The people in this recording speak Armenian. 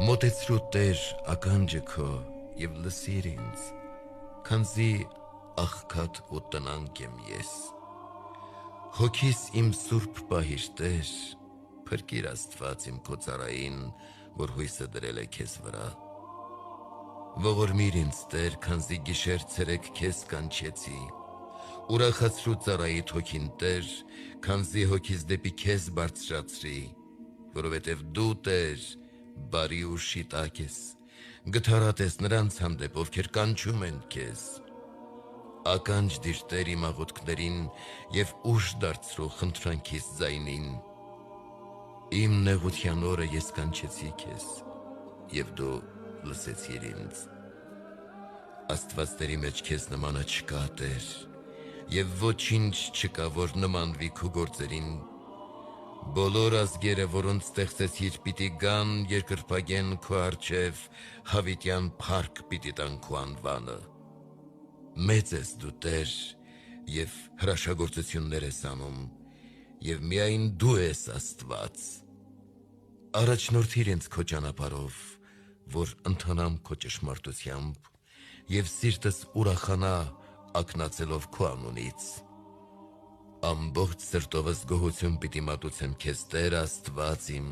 Մոտեցրու Տեր ականջը քո և լսիր ինձ, քանզի աղքատ ու տնանկ եմ ես։ Հոգիս իմ սուրբ պահիր Տեր, փրկիր Աստված իմ քո ծառային, որ հույսը դրել է քեզ վրա։ Ողորմիր ինձ Տեր, քանզի գիշեր ցերեկ քեզ կանչեցի, ուրախացրու ծառայիդ հոգին Տեր, քանզի հոգիս դեպի քեզ բարձրացրի, որովհետև դու Տեր բարի ու շիտակ ես, գթառատ ես նրանց հանդեպ, ովքեր կանչում են քեզ։ Ականջ դիր Տեր իմ աղոթքներին և ուժ դարձրու խնդրանքիս ձայնին։ Իմ նեղության օրը ես կանչեցի քեզ, և դու լսեցիր ինձ։ Աստվածների մեջ քեզ նմանը չկա Տեր, և ոչինչ չկա, որ նմանվի քո գործերին։ Բոլոր ազգերը, որոնց ստեղծեցիր, պիտի գան երկրպագեն քո առջև, հավիտյան փառք պիտի տան քո անվանը։ Մեծ ես դու Տեր, և հրաշագործություններ ես անում, և միայն դու ես Աստված։ Առաջնորդիր ինձ քո ճանապարհով, որ ընթանամ քո ճշմարտությամբ, և սիրտս ուրախանա ակնածելով քո անունից։ Ամբողջ սրտովս գոհություն պիտի մատուցեմ քեզ Տեր Աստված իմ,